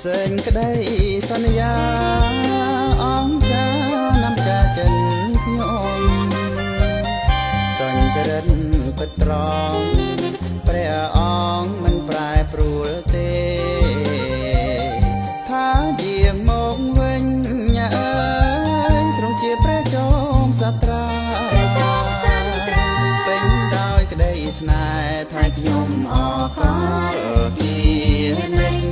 សេចក្តីសន្យាអង្គចាណាំចាចិនខ្ញុំសញ្ជរិនពិតត្រង់ព្រះអង្គមិនប្រែប្រួលទេថាយាងមកវិញញ៉ាអើយទ្រង់ជាព្រះចោមសត្រាពេញដោយក្តីស្នេហ៍ថាខ្ញុំអរកលជានិញ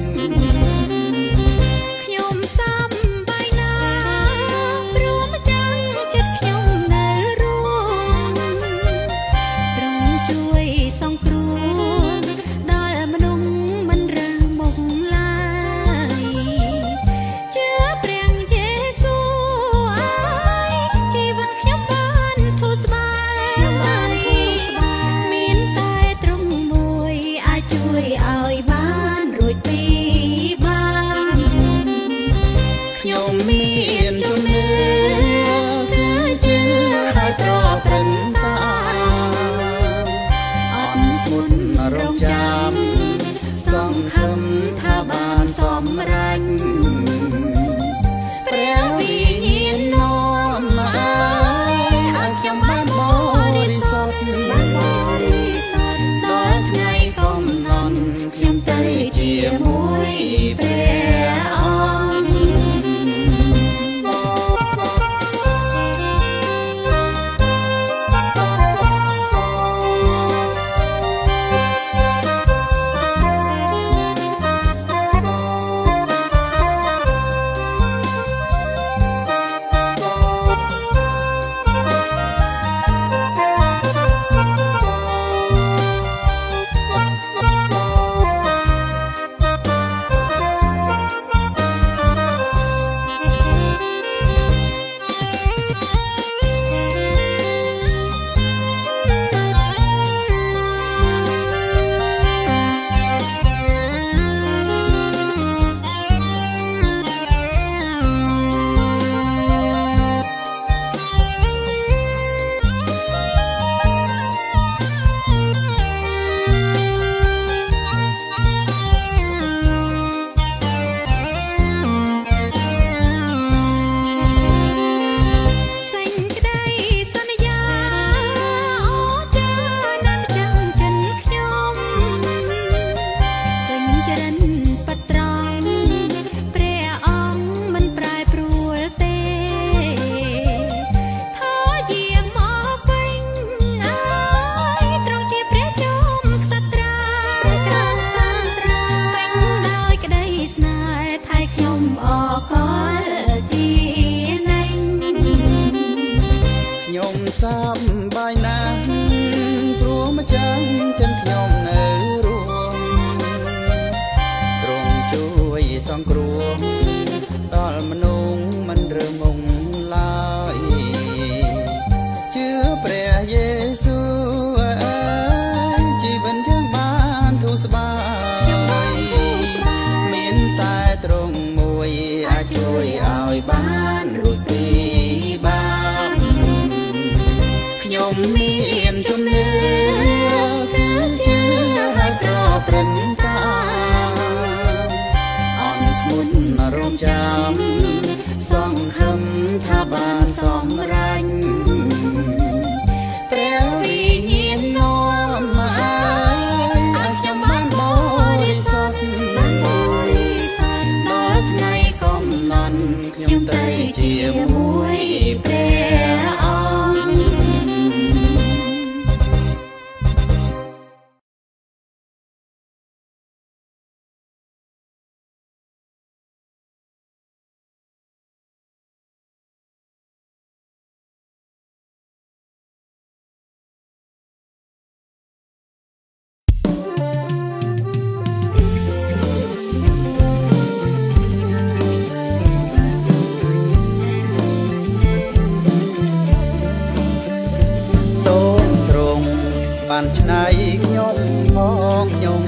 បានឆ្នៃខ្ញុំមកខ្ញុំ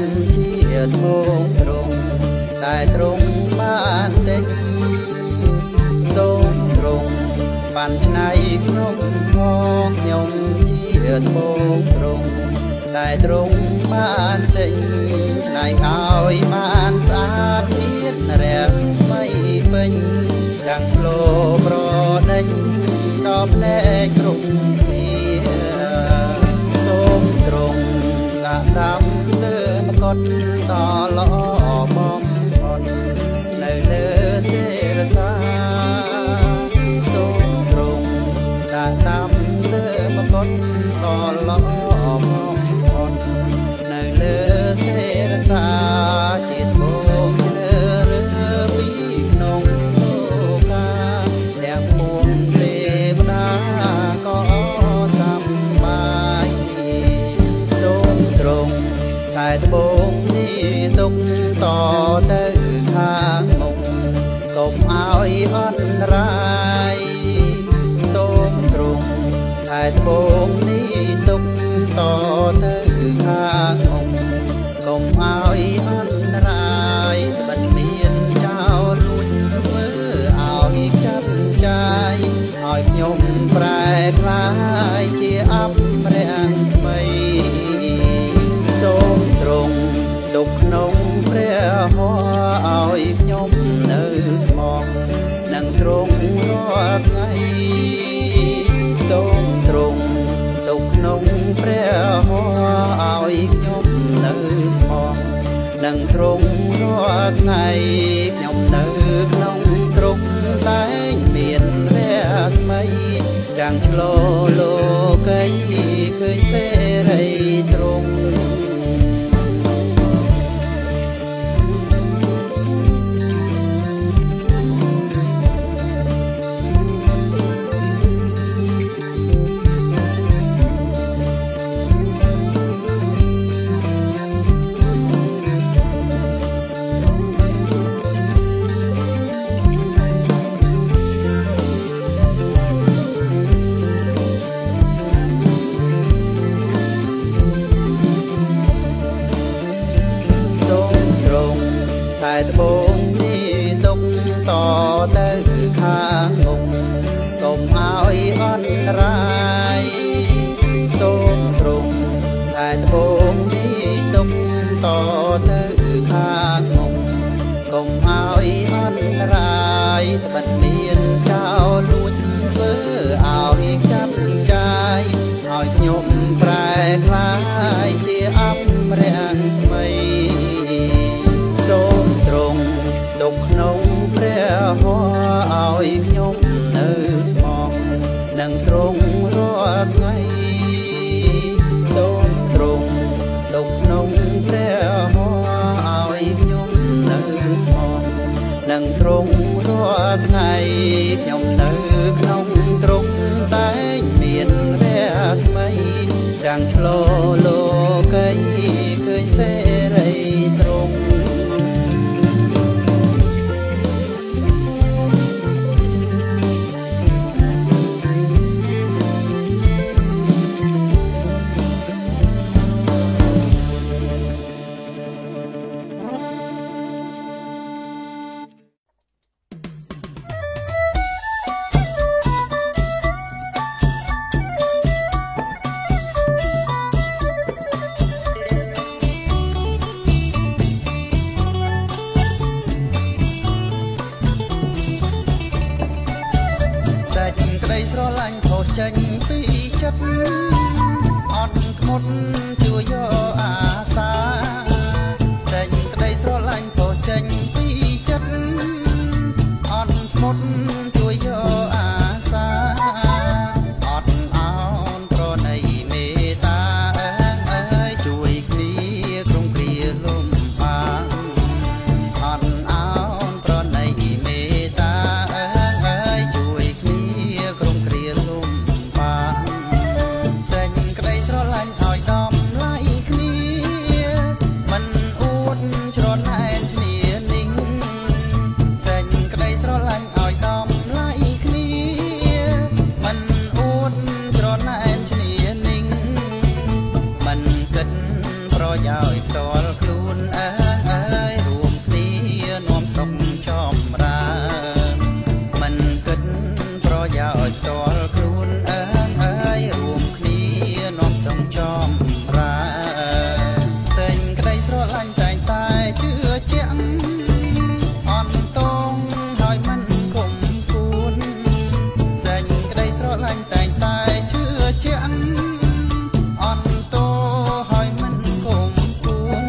ជាធំត្រង់តែត្រង់បានតិចសូមត្រង់បានឆ្នៃខ្ញុំមកខ្ញុំជាធំត្រង់តែត្រង់បានតិចឆ្នៃឲ្យបានស្អាតទៀតរះ ត់ដល់ល្អបំផុតនៅលើសេរសាសូមទ្រង់ដាក់តាមលើមកត់ដល់ល្អបំផុតនៅលើសេរសាជាធំលើពីក្នុងលោកាទាំងពួងទេវតាក៏សម្បាយសូមទ្រង់តែត្បូងនេះទុកតទៅខាងមុខកុំឲ្យអន្តរាយសូមទ្រង់តែត្បូងនេះទុកតទៅខាងមុខកុំឲ្យអន្តរាយមិនមានចោលលួចធ្វើឲ្យចាត់ចាយឲ្យខ្ញុំប្រែក្លាយជាអព្រាំងស្មីសូមទ្រង់ទុកក្នុងព្រះហស្ថឲ្យខ្ញុំនៅស្មោះនឹងទ្រង់រាល់ថ្ងៃសូមទ្រង់ទុកក្នុងព្រះហស្ថឲ្យខ្ញុំនៅស្មោះនឹងទ្រង់រាល់ថ្ងៃខ្ញុំនៅក្នុងទ្រង់តែងមានព្រះស្មីចាំងឆ្លោលោកីឃើញសេរីទ្រង់តែត្បូងនេះទុកតទៅខាងមុខកុំឲ្យអន្តរាយសូមទ្រង់តែត្បូងនេះទុកតទៅខាងមុខកុំឲ្យអន្តរាយមិនមានចោលលួចធ្វើឲ្យចាត់ចាយឲ្យខ្ញុំប្រែក្លាយជាអព្រាំងស្មីសូមទ្រង់ទុកក្នុងព្រះហស្ថឲ្យខ្ញុំនៅស្មោះនឹងទ្រង់រាល់ថ្ងៃសូមទ្រង់ទុកក្នុងព្រះហស្ថឲ្យខ្ញុំនៅស្មោះនឹងទ្រង់រាល់ថ្ងៃខ្ញុំនៅក្នុងទ្រង់តែងមានព្រះស្មីចាំងឆ្លោលោកីឃើញសេរីទ្រង់ក្តីស្រឡាញ់ខុសចេញពីចិត្តអត់ធ្មត់ជួយយកអាសាចេញក្តីស្រឡាញ់ខុសចេញពីចិត្តអត់ធ្មត់ជួយយកអាសាអត់អោនប្រណីមេត្តាអើយជួយគ្នាក្រុមគ្រាលំបាកអត់អោនប្រណីមេត្តាអើយជួយគ្នាក្រុមគ្រាលំបាកចេញក្តីស្រឡាញ់ឲ្យដំឡៃគ្នាមិនអួតច្រណែនគ្នានិងចេញក្តីស្រឡាញ់ឲ្យដំឡៃគ្នាមិនអួតច្រណែនគ្នានិងមិនគិតប្រយោជន៍ផ្ទាល់ខ្លួនអើយរួមគ្នានាំសុខចម្រើនមិនគិតប្រយោជន៍ផ្ទាល់ខ្លួនអើយរួមគ្នានាំសុខចម្រើនចេញក្តីស្រឡាញ់តែងតែជឿជាក់អន់តងហើយមិនគុំគួនចេញក្តីស្រឡាញ់តែងតែជឿជាក់អន់តងហើយមិនគុំគួន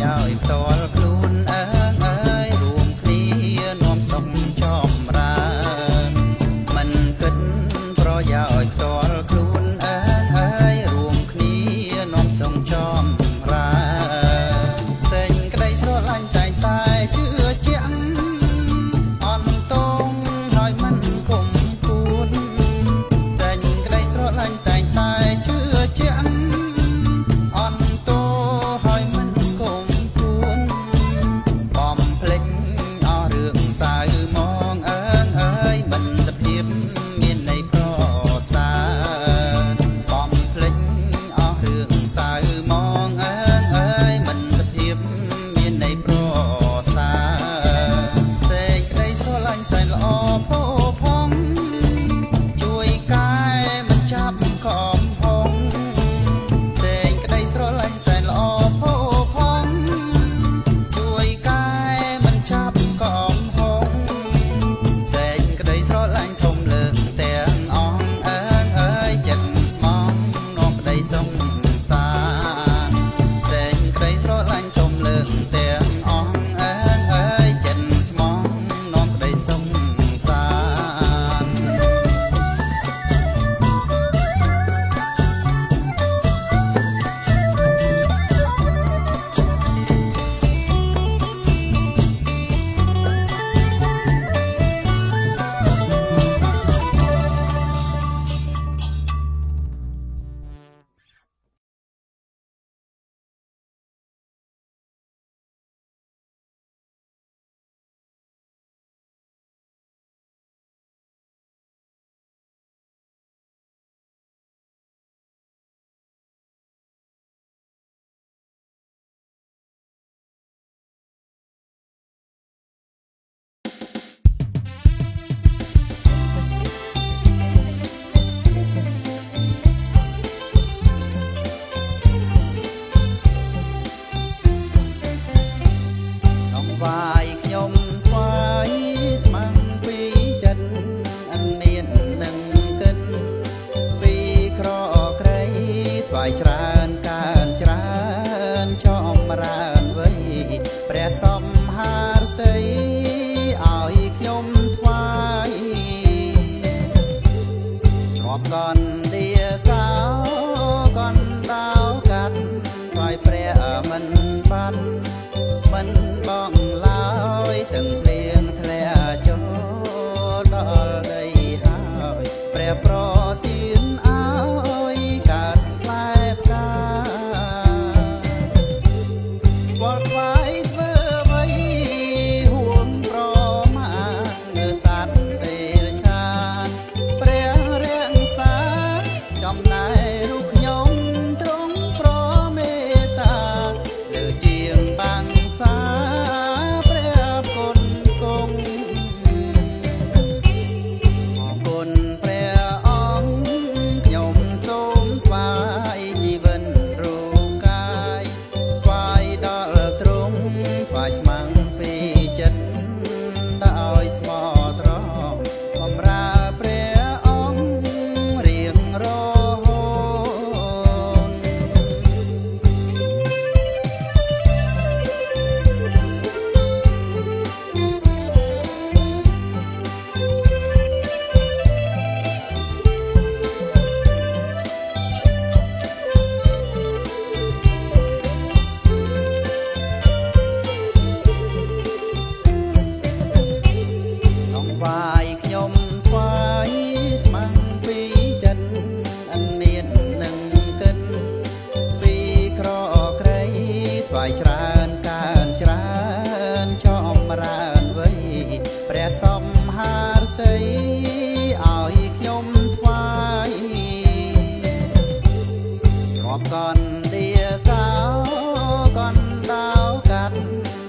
យោជន៍ផ្ទាល់ខ្លួនអើយរួមគ្នានាំសុខចម្រើនមិនគិតប្រយោជន៍ផ្ទាល់ខ្លួនអើយរួមគ្នានាំសុខចម្រើនសេចក្តីស្រឡាញ់តែងតែជឿជាក់អន្តងហើយមិនគុំគួនសេចក្តីស្រឡាញ់តែងតែជឿជាក់អន្តហើយមិនគុំគួនបំភ្លេចអស់រឿងសៅមកអើយមិនសភាពមានន័យប្រសាបំភ្លេចអស់រឿងសៅមកអើយមិនសភាពមានន័យប្រសាសេចក្តីស្រឡាញ់សែនល្អពោផង់ជួយកាយមិនចាប់កំហុងសេចក្តីស្រឡាញ់សែនល្អពោផង់ជួយកាយមិនចាប់កំហុងសេចក្តីស្រឡាញ់ធំលើកទាំងអងអើយចិត្តស្មងនាំក្តីសង្សារសេចក្តីស្រឡាញ់ធំលើកទាំងអងអើយចិត្តស្មងនាំក្តីសង្សារវាយខ្ញុំថ្វាយស្មាំងពីចិត្តអត់មាននឹងកិនពីក្រក្រៃថ្វាយច្រើនកើនច្រើនចម្រើនវ័យព្រះសំហារតីឲ្យខ្ញុំថ្វាយជាប់កណ្ដៀកោកណ្ដោកាត់ថ្វាយព្រះមិនបានមិនបងឡើយទាំងភ្លៀងធ្លាក់ចូលដល់ដីហើយព្រះប្រទានឲ្យកើតផ្លែផ្កាវល់ថ្វាយធ្វើអ្វីហួងប្រមាណនៅសត្វទេរឆានព្រះរាំងសាចំណែករូបខ្ញុំទ្រង់ប្រមេត្តាលើជាងបាំងសាព្រះគុណគង់អរគុណព្រះអង្គខ្ញុំសូមថ្វាយជីវិតរូបកាយថ្វាយដល់ទ្រង់ថ្វាយស្មាំងពីចិត្តដោយស្មោះត្រង់បម្រើព្រះអង្គរៀងរហូតវាយខ្ញុំថ្វាយស្មាំងពីចិត្តអត់មាននឹងកិនពីក្រក្រៃថ្វាយច្រើនកើនច្រើនចម្រើនវ័យព្រះសំហារតីឲ្យខ្ញុំថ្វាយជាប់កណ្ដៀកោកណ្ដោកាត់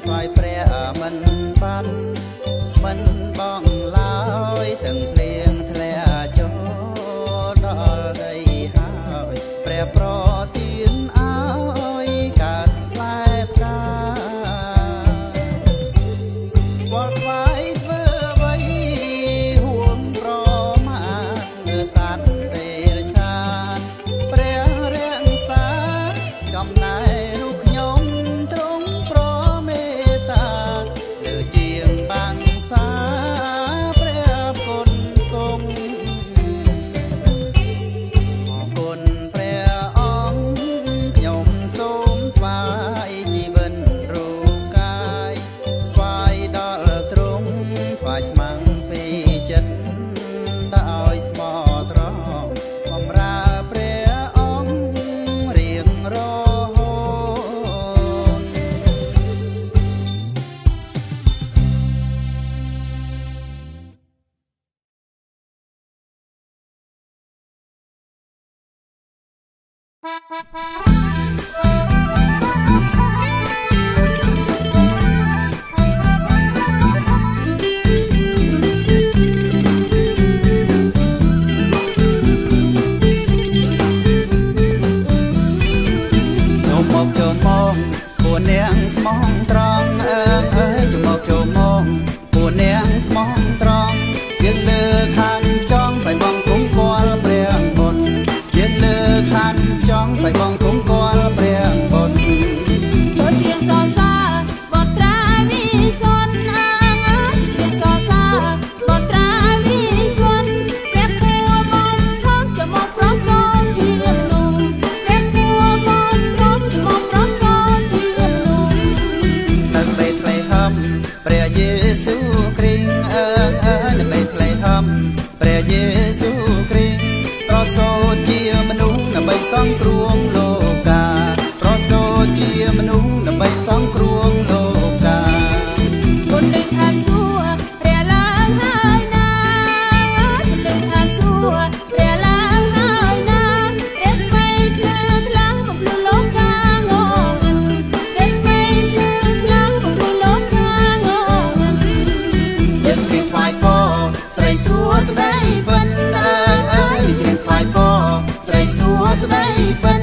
ថ្វាយព្រះមិនបានមិនបងឡើយទាំងភ្លៀងធ្លាក់ចូលដល់ដីហើយព្រះប្រទានឲ្យកើតផ្លែផ្កា ពួកនាងស្មងត្រង់អើយចំមកចូលមកពួកនាងស្មងត្រង់យើងលើខានចង់phảiបងគុំគាល់ព្រះបុណ្យយើងលើខានចង់phảiបងគុំគាល់ព្រះបុណ្យចូលជាសរសើរបតត្រាវិសុនអើយជាសរសើរបតត្រាវិសុនព្រះគួរមកផងចំមកប្រសនជាមនុស្សព្រះគួរមកផងចំមកប្រសនជាដើម្បីថ្លៃហំព្រះយេស៊ូវគ្រីស្ទដើម្បីថ្លៃហំព្រះយេស៊ូវគ្រីស្ទប្រសូតជាមនុស្សដើម្បីសង្គ្រោះលោកាប្រសូតជាមនុស្សដើម្បីសង្គ្រោះលោកាគុណលើកឋានសួគ៌ព្រះឡើងហើយណាគុណលើកឋានសួគ៌ព្រះឡើងហើយណាព្រះស្មីភ្លឺថ្លាបំភ្លឺលោកាងងឹងព្រះស្មីភ្លឺថ្លាបំភ្លឺលោកាងងឹងយើងព្រៀងថ្វាយពរស្រីសួស្ដីពិនអើយព្រៀងថ្វាយពរស្រីសួស្ដីពិន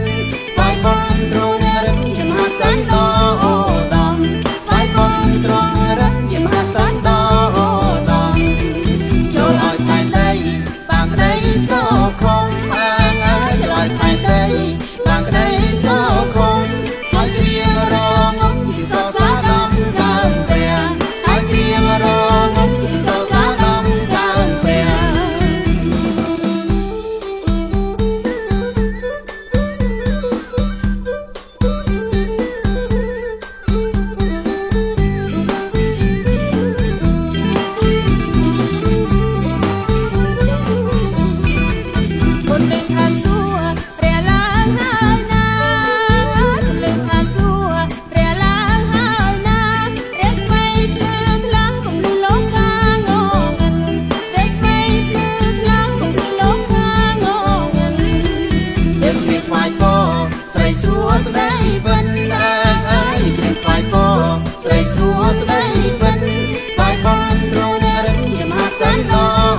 ថ្វាយបងទ្រង់រឹងជាមហាសន្តានថ្វាយបងទ្រង់រឹងជាមហាសន្តានចូលឲ្យផែនដីបានក្ដីសោខំអើយចូលឲ្យផែនដីបានក្ដីសោខំឲ្យជ្រៀងរងំជាសរសើរដំកើងព្រះឲ្យជ្រៀងរងំជាសរសើរដំកើងព្រះគុណលើកឋានសួគ៌ព្រះឡើងហើយណាគុណលើកឋានសួគ៌ព្រះឡើងហើយណាព្រះស្មីភ្លឺថ្លាបំភ្លឺលោកាងងឹងព្រះស្មីភ្លឺថ្លាបំភ្លឺលោកាងងឹងយើងព្រៀងថ្វាយពរស្រីសួស្ដីពិនអើយព្រៀងថ្វាយពរស្រីសួស្ដីពិនថ្វាយបងទ្រង់រឹងជាមហាសន្តាន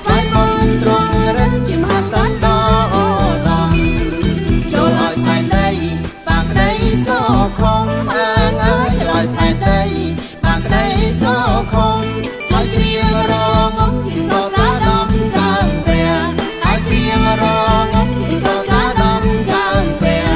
ថ្វាយបងទ្រង់រឹងជាមហាសន្តានចូលឲ្យផែនដីបានក្ដីសោខំអើយចូលឲ្យផែនដីបានក្ដីសោខំឲ្យជ្រៀងរងំជាសរសើរដំកើងព្រះឲ្យជ្រៀងរងំជាសរសើរដំកើងព្រះ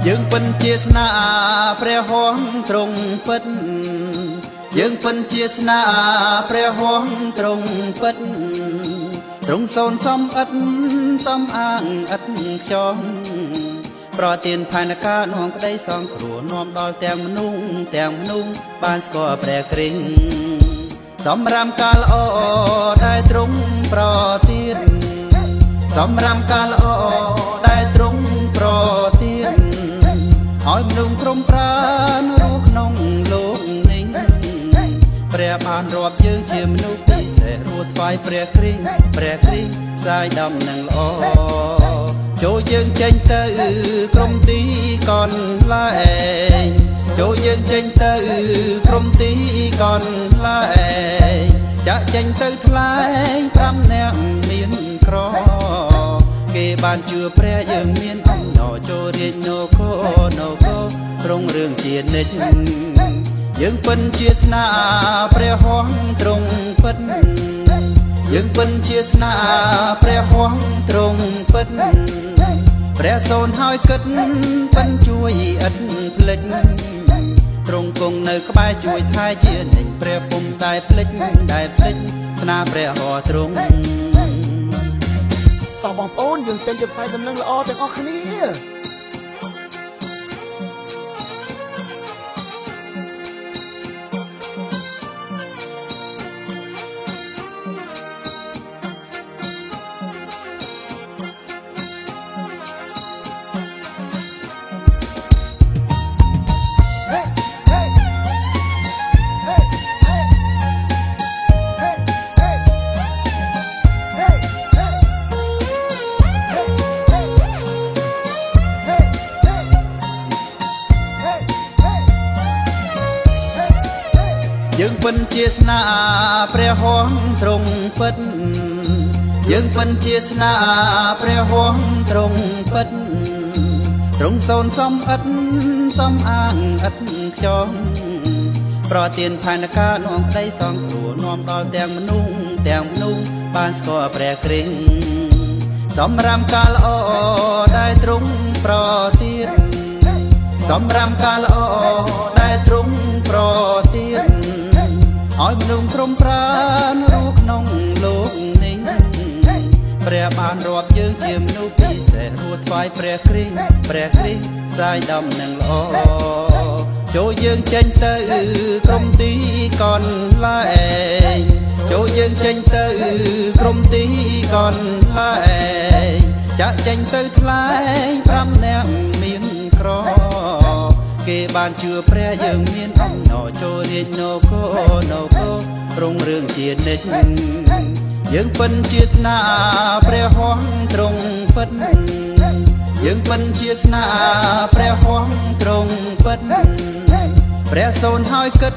យើងពិនជាស្នាព្រះហង្សទ្រង់ពិតយើងពិនជាស្នាព្រះហង្សទ្រង់ពិតទ្រង់សូនសំឥតសំអាងឥតខ្ចង់ប្រទានផែនការនាំក្ដីសង្គ្រោះនាំដល់ទាំងមនុស្សបានស្គាល់ព្រះគ្រីស្ទសម្រាប់ការល្អដែលទ្រង់ប្រទានសម្រាប់ការល្អដែលទ្រង់ប្រទានឲ្យមនុស្សក្រុមប្រាណរស់ក្នុងលោកនេះព្រះបានរាប់យើងជាមនុស្សពិសេសរស់ថ្វាយព្រះគ្រីស្ទផ្សាយដំណឹងល្អចូលយើងចេញទៅក្រុមទីកន្លែងចូលយើងចេញទៅក្រុមទីកន្លែងចាក់ចេញទៅថ្លែង5នាក់មានក្រគេបានជឿព្រះយើងមានអំណរចូលរាជនគរទ្រង់រឿងជានិច្ចយើងពិនជាស្នាព្រះហង្សទ្រង់ពិតយើងពិនជាស្នាព្រះហង្សទ្រង់ពិត ព្រះសូនហើយគិតប៉ិនជួយឥតភ្លេចទ្រង់គង់នៅក្បែរជួយថែជានិច្ចព្រះពុំតែភ្លេចស្នាព្រះហរទ្រង់តោះបងប្អូនយើងចេញទៅផ្សាយដំណឹងល្អទាំងអស់គ្នាយើងពិនជាស្នាព្រះហង្សទ្រង់ពិតយើងពិនជាស្នាព្រះហង្សទ្រង់ពិតទ្រង់សូនសំឥតសំអាងឥតខ្យងប្រទានផែនការនាំក្តីសងគ្រោះនាំដល់ទាំងមនុស្សបានស្គាល់ព្រះគ្រីស្ទសម្រាប់ការល្អដែលទ្រង់ប្រទានសម្រាប់ការល្អដែលទ្រង់ប្រទានឲ្យមនុស្សក្រុមប្រាណរស់ក្នុងលោកនេះព្រះបានរាប់យើងជាមនុស្សពិសេសរស់ថ្វាយព្រះគ្រីស្ទផ្សាយដំណឹងល្អចូលយើងចេញទៅក្រុមទីកន្លែងចូលយើងចេញទៅក្រុមទីកន្លែងចាក់ចេញទៅថ្លែង5នាក់មានក្រគេបានជឿព្រះយើងមានអំណរចូលរាជនគររុងរឿងជានិច្ចយើងពិនជាស្នាព្រះហង្សទ្រង់ពិតយើងពិនជាស្នាព្រះហង្សទ្រង់ពិតព្រះសូនហើយគិត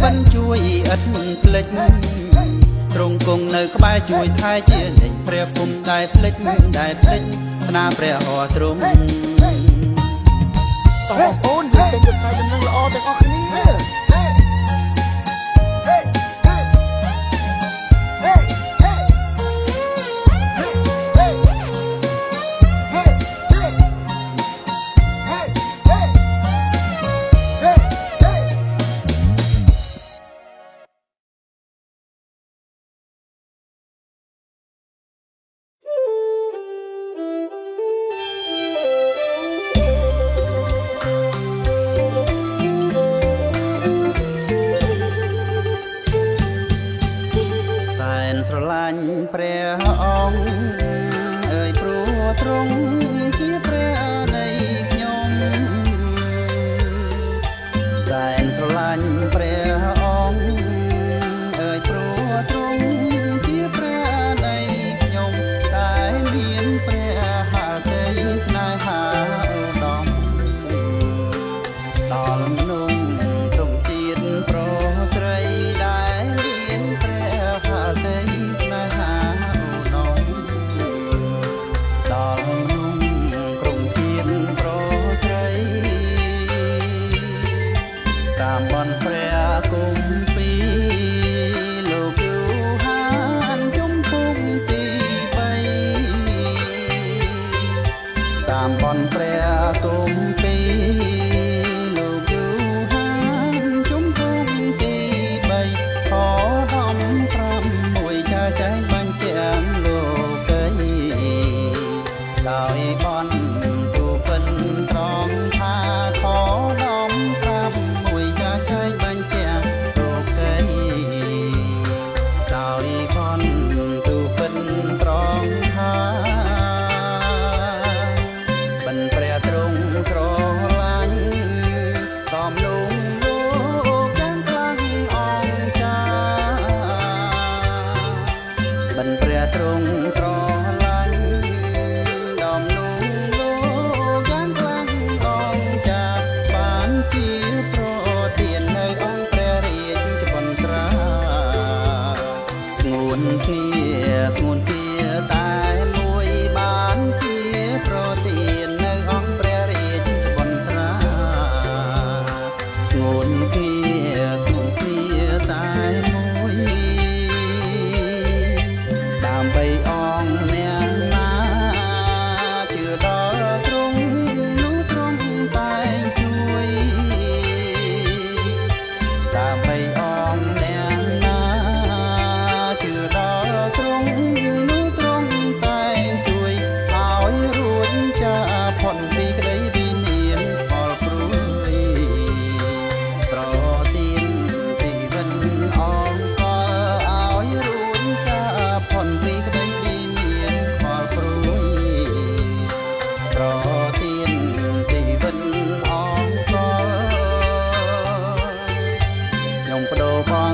ពិនជួយឥតភ្លេចទ្រង់គង់នៅក្បែរជួយថែជានិច្ចព្រះពុំដែលភ្លេចស្នាព្រះហរទ្រង់តោះបងប្អូនយើងចេញទៅផ្សាយដំណឹងល្អទាំងអស់គ្នា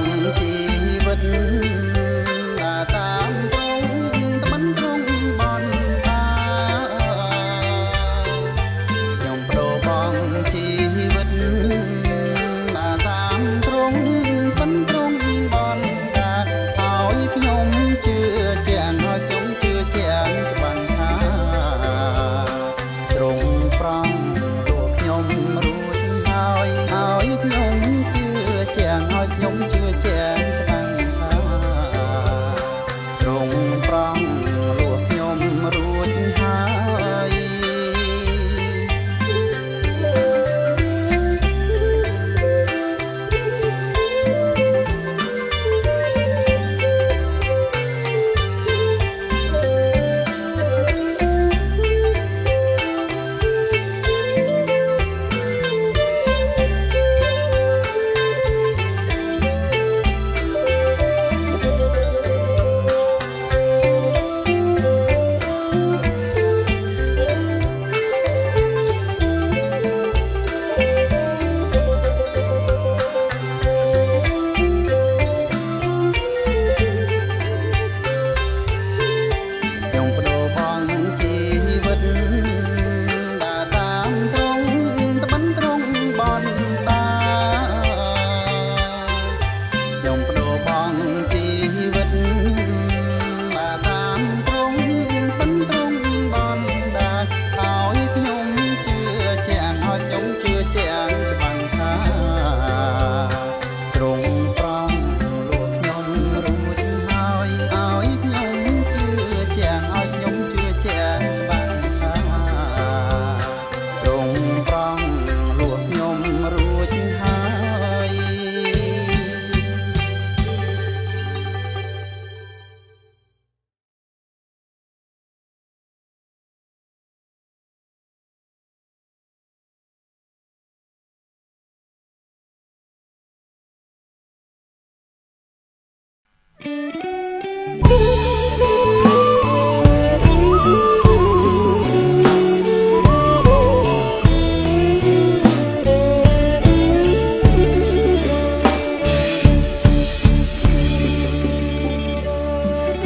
ជីវិតតាមត្រង់មិនត្រង់បនតាខ្ញុំប្របងជីវិតតាមត្រង់មិនត្រង់បនតាឲ្យខ្ញុំជឿជាក់ឲ្យខ្ញុំជឿជាក់ច្បាស់ថាត្រង់ប្រងលោកខ្ញុំរួចហើយខ្ញុំជឿជាក់ឲ្យខ្ញុំជឿជាក់ច្បាស់ថាត្រង់ប្រងលោកខ្ញុំរួចហើយ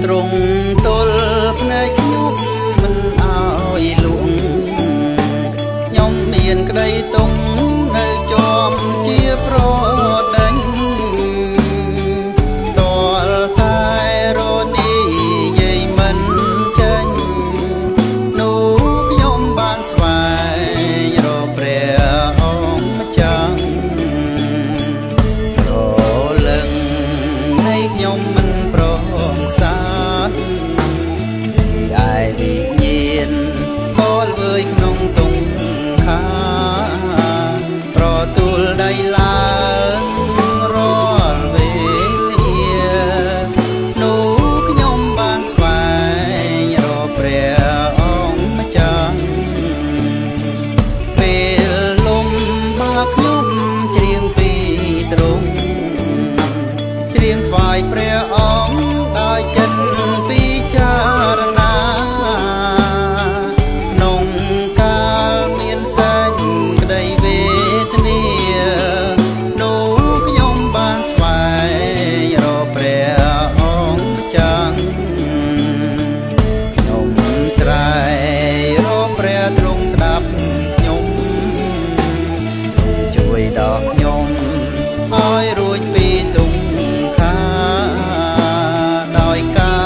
ត្រង់ទល់ភ្នែកខ្ញុំមិនឲ្យលួងខ្ញុំមានក្តីទុំនៅជាប់ជាប្រដេញតលតែរនីយាយមិនចេញនោះខ្ញុំបានស្វែងរកព្រះអង្គម្ចាស់រលឹងនៃខ្ញុំមិនព្រមខ្សាឯវិញ្ញាណបលវើយក្នុងទុំខាប្រទូលដៃឡើងរាល់វេលានោះខ្ញុំបានស្វែងរកព្រះអង្គម្ចាស់ពេលលំបាកខ្ញុំច្រៀងពីទ្រង់ច្រៀងថ្វាយព្រះអង្គដោយចិត្តពីចារណាក្នុងកាលមានសេចក្តីវេទនានោះខ្ញុំបានស្វែងរកព្រះអង្គម្ចាស់ខ្ញុំស្រែរកព្រះទ្រង់ស្ដាប់ខ្ញុំជួយដល់ខ្ញុំឲ្យរួចពីទុក្ខដោយកា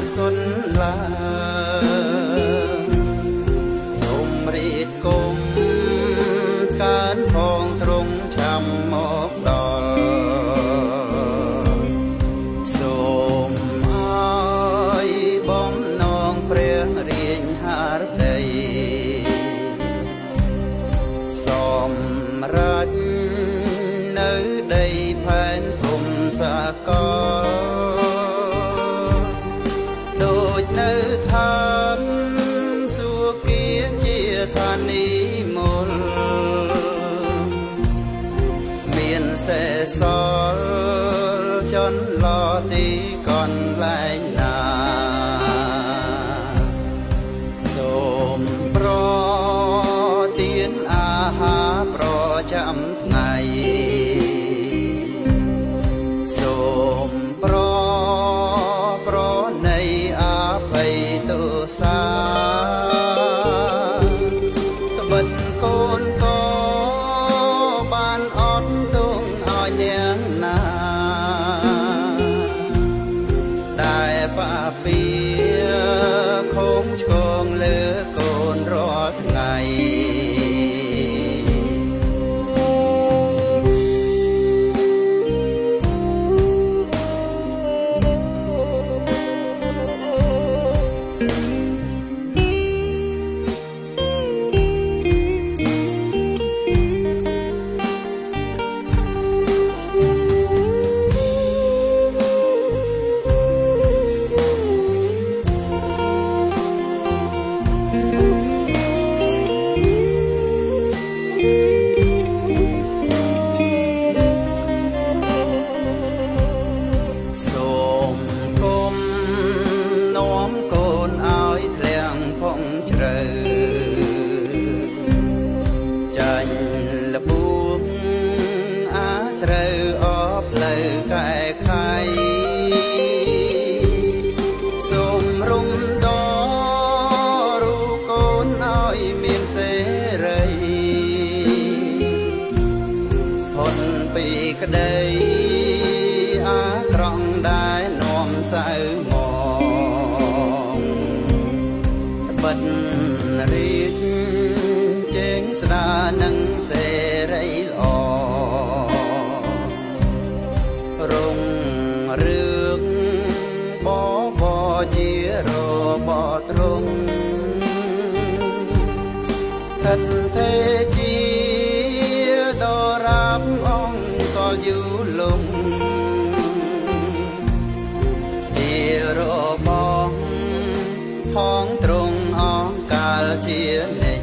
តសុនឡាសូមរៀបគុំកានផងទ្រង់ឆាំមកដល់សូមអើយបំណងព្រះរាជហារតីសម្រាប់នៅដីផែនភូមិសាកលដូចនៅឋានសុគាជាឋានីមូលមានសេសលចន្លទីកន្លែងណាសូមប្រទានអាហារប្រចាំថ្ងៃសូមប្រណីអភ័យទោសាត្បិតកូនក៏បានអត់ទងឲ្យនាងណាដែលបាពីខំឆ្កងលើកូនរាល់ថ្ងៃចាញ់លបួងអាស្រូវអបលើកែខៃសូមរំដរូកូនឲ្យមានសេរីផុតពីក្តីអាក្រង់ដែលនាំសៅមកត្បិតរីកចេងស្ដានឹងសេរីល្អរុងរឿងបជារបទ្រង់ឋិតទេជាដរាបអង្គលយូលំជារបស់ផងទ្រង់អង្គកាលជានិញ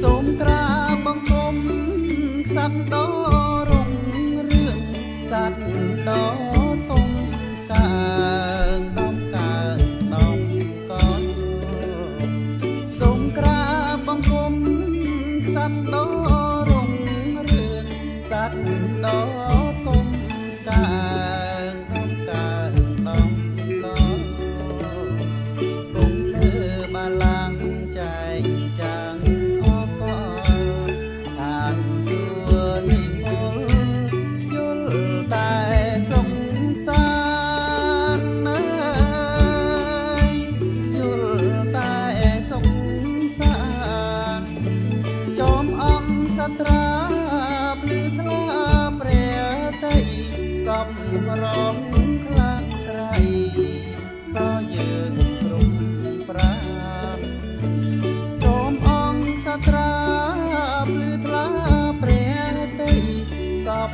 សូមក្រាបបង្គំក្សត្រដ៏រុងរឿងសត្វដ៏ធំកើងដំកើងដំកនសូមក្រាបបង្គំក្សត្រដ៏រុងរឿងសត្វដ៏ធំកើងដំកើងដំកនគង់លើបាឡាំងចែងចាំងស សត្រាភ្លឺថ្លាព្រះតីសពរងខ្លាំងក្រៃប្រយើងគ្រប់ប្រាសូមអង្គសត្រាភ្លឺថ្លាព្រះតីសព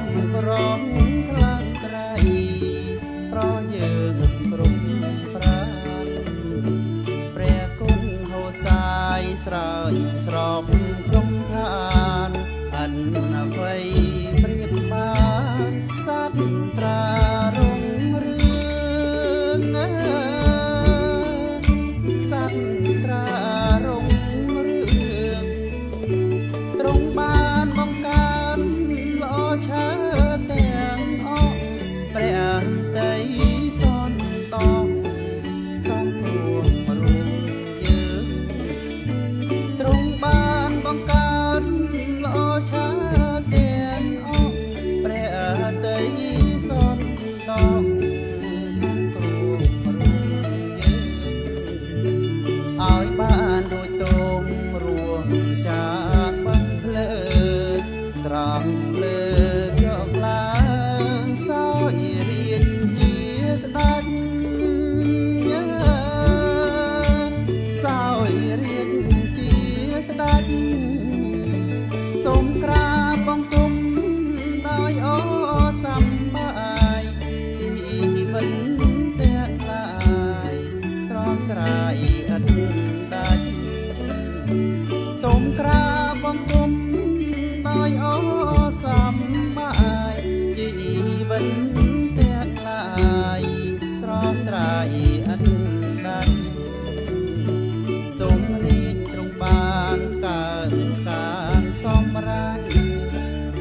រងខ្លាំងក្រៃប្រយើងគ្រប់ប្រាព្រះគុណហោសាយស្រោចស្រពក្រុមឋានអនអ្វីព្រៀបបានសត្វត្រារុងរឿងសត្វត្រារុងរឿងទ្រង់បានបង្កើនល្អឆើទាំងអស់ព្រះតីសន្តងសង្គ្រោះរួមយើងទ្រង់បានបង្កើនល្អឆើទាំងអស់ព្រះតីសន្តងសង្គ្រោះរួមយើងឲ្យបានដូចទងរួមចាកបាំងភ្លើងស្រង់លើយកឡើងសោយរៀនជាស្ដេចសោយរៀនជាស្ដេចសូមក្រាបបង្គំដោយអសម្បាយជីវិតទាំងឡាយស្រស់ស្រាយឥតដាច់សូមក្រាបបង្គំដោយអសម្បាយជីវិតទាំងឡាយស្រស់ស្រាយឥតដាច់សូមរីកទ្រង់បានកើតការសម្រាញ់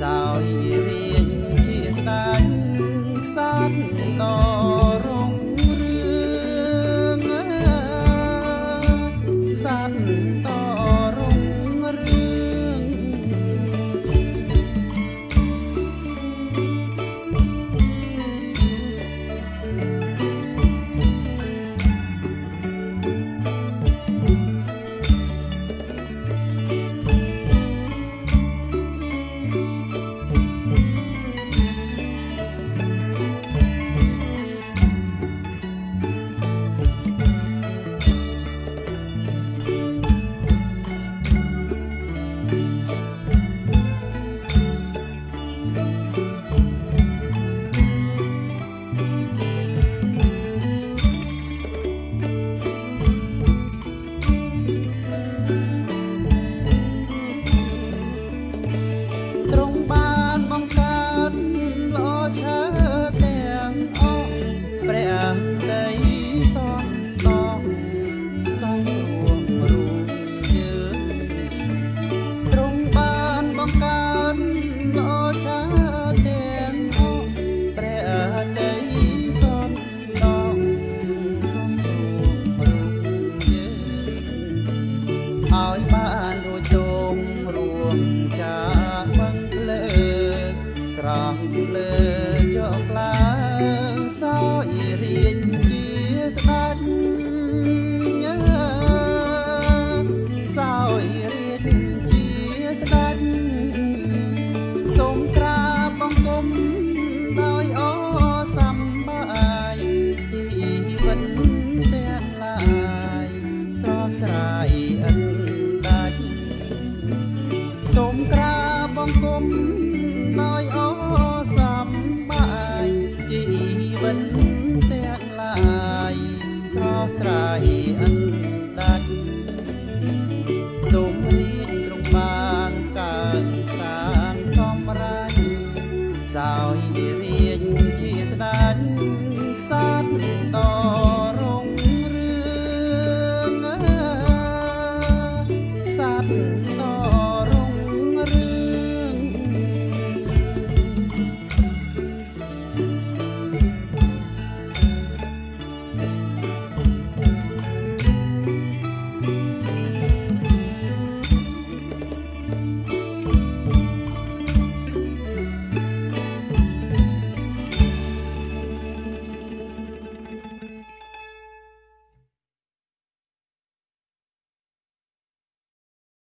សោយរៀនជាស្ដេចក្សត្រដ៏រុងរឿងក្សត្រដ៏រុងរឿងទ្រង់បានបង្កើនល្អឆើទាំងអស់ព្រះតីសន្តងសង្គ្រោះរួមយើងទ្រង់បានបង្កើនល្អឆើទាំងអស់ព្រះតីសន្តងសង្គ្រោះរួមយើងឲ្យបានរួចទងរួមចាកបាំងភ្លើងស្រង់លើយកឡើងសោយរៀនជាស្ដេចសោយរៀនជាស្ដេចសូមក្រាបបង្គំដោយអសម្បាយជីវិតទាំងឡាយស្រស់ស្រាយឥតដាច់សូមក្រាបបង្គំដោយអសម្បាយជីវិតទាំងឡាយស្រស់ស្រាយឥតដាច់សូមរីកទ្រង់បានកើតការសម្រាញ់សោយរៀនជាស្ដេចក្សត្រដ៏រុងរឿងក្សត្រ